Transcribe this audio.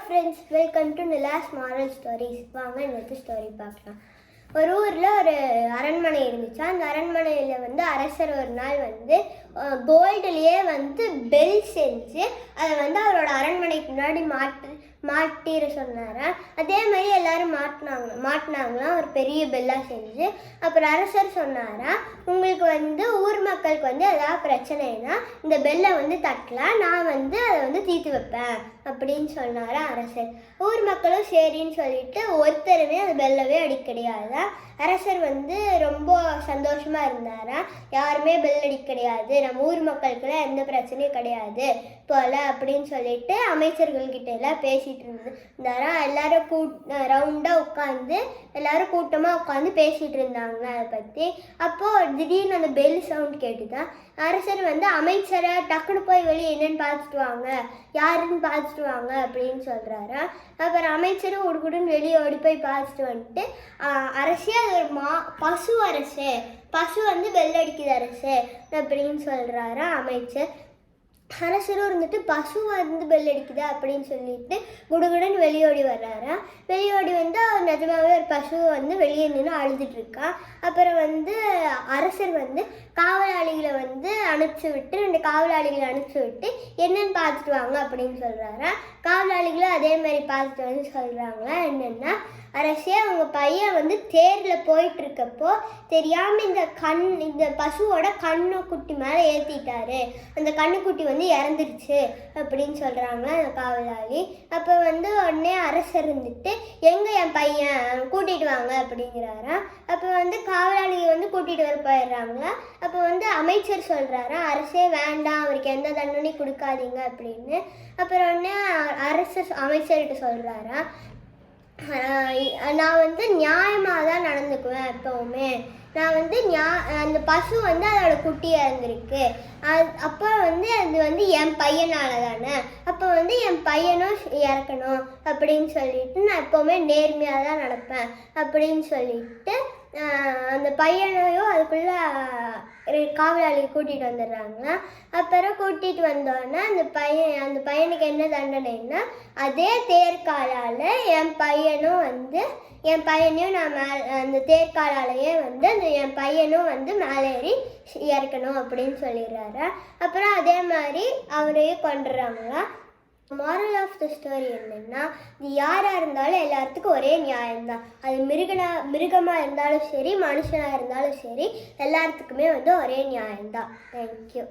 friends, welcome to Nila's Moral Stories. வாங்க இன்னொரு story பார்க்கலாம். ஒரு ஊரில் ஒரு அரண்மனை இருந்துச்சு. அந்த அரண்மனையில் வந்து அரசர் ஒரு நாள் வந்து கோல்டுலேயே வந்து பெல் செஞ்சு அதை வந்து அவரோட அரண்மனைக்கு முன்னாடி மாட்டிட சொன்னாரா. அதே மாதிரி எல்லாரும் மாட்டினாங்களாம் ஒரு பெரிய பெல்லாக செஞ்சு. அப்புறம் அரசர் சொன்னாரா, உங்களுக்கு வந்து ஊர் மக்களுக்கு வந்து ஏதாவது பிரச்சனைனா இந்த பெல்லை வந்து தட்டலாம், நான் வந்து அதை வந்து தீர்த்து வைப்பேன் அப்படின்னு சொன்னாரா அரசர். ஊர் மக்களும் சரின்னு சொல்லிட்டு ஒருத்தருமே அந்த பெல்லவே அடிக்க கிடையாது. அரசர் வந்து ரொம்ப சந்தோஷமா இருந்தாரா. யாருமே பெல் அடிக்க கிடையாது, நம்ம ஊர் மக்களுக்குலாம் எந்த பிரச்சனையும் கிடையாது போல அப்படின்னு சொல்லிட்டு அமைச்சர்கள்கிட்ட எல்லாம் பேசிட்டு இருந்தாரா. எல்லாரும் ரவுண்டாக உட்காந்து எல்லாரும் கூட்டமாக உட்காந்து பேசிட்டு இருந்தாங்க அதை பற்றி. அப்போது திடீர்னு அந்த பெல் சவுண்ட் கேட்டுதான். அரசர் வந்து அமைச்சரை டக்குன்னு போய் வெளியே என்னன்னு பார்த்துட்டு வாங்க, யாருன்னு பார்த்துட்டு வாங்க அப்படின்னு சொல்கிறாரா. அப்புறம் அமைச்சரும் உடுக்குடுன்னு வெளியே ஓடி போய் பார்த்துட்டு வந்துட்டு, அரசே அது ஒரு பசு வந்து பெல் அடிக்குது அரசே அப்படின்னு சொல்கிறாரா அமைச்சர். அரசரும் இருந்துட்டு பசு வந்து பெல் அடிக்குதா அப்படின்னு சொல்லிட்டு குடுகுடன் வெளியோடி வர்றாரா. வெளியோடி வந்து அவர் நிஜமாவே ஒரு பசு வந்து வெளியே நின்று அழுதுட்டு இருக்கா. அப்புறம் வந்து அரசர் வந்து காவலாளிகளை வந்து அனுப்பிச்சு விட்டு 2 காவலாளிகளை அனுப்பிச்சு விட்டு என்னன்னு பார்த்துட்டு வாங்க அப்படின்னு சொல்கிறாரா. காவலாளிகளும் அதே மாதிரி பார்த்துட்டு வந்து சொல்கிறாங்களா என்னென்னா, அரசே அவங்க பையன் வந்து தேரில் போயிட்டு இருக்கப்போ தெரியாமல் இந்த பசுவோட கண்ணுக்குட்டி மேலே ஏற்றிட்டாரு, அந்த கண்ணுக்குட்டி வந்து இறந்துருச்சு அப்படின்னு சொல்கிறாங்களா அந்த காவலாளி. அப்போ வந்து உடனே அரசர் இருந்துட்டு எங்கே என் பையன் கூட்டிகிட்டு வாங்க அப்படிங்கிறாரா. அப்போ வந்து காவலாளியை வந்து கூட்டிகிட்டு வர போயிடுறாங்களா. அப்போ வந்து அமைச்சர் சொல்கிறாரா, அரசே வேண்டாம், அவருக்கு எந்த தண்டனையும் கொடுக்காதீங்க அப்படின்னு. அப்புறம் உடனே அரசர் அமைச்சர்கிட்ட சொல்கிறாரா, நான் வந்து நியாயமாக தான் நடந்துக்குவேன் எப்போவுமே. நான் வந்து அந்த பசு வந்து அதோட குட்டி இறந்துருக்கு, அப்போ வந்து அது வந்து என் பையனால தானே, அப்போ வந்து என் பையனும் இறக்கணும் அப்படின்னு சொல்லிட்டு நான் எப்போவுமே நேர்மையாக தான் நடப்பேன் அப்படின்னு சொல்லிட்டு அந்த பையனையும் அதுக்குள்ளே காவலாளியை கூட்டிகிட்டு வந்துடுறாங்க. அப்புறம் கூட்டிகிட்டு வந்தோடனே அந்த பையனுக்கு என்ன தண்டனைன்னா, அதே தேர்காலால் என் பையனையும் நான் அந்த தேர்காலாலேயே வந்து என் பையனும் வந்து மேலேறி இறக்கணும் அப்படின்னு சொல்லிடுறாரு. அப்புறம் அதே மாதிரி அவரையும் கொண்டுடுறாங்களா. மாரல் ஆஃப் த ஸ்டோரி என்னென்னா, இது யாராக இருந்தாலும் எல்லாத்துக்கும் ஒரே நியாயம்தான். அது மிருகமாக இருந்தாலும் சரி, மனுஷனாக இருந்தாலும் சரி, எல்லாத்துக்குமே வந்து ஒரே நியாயம்தான். தேங்க்யூ.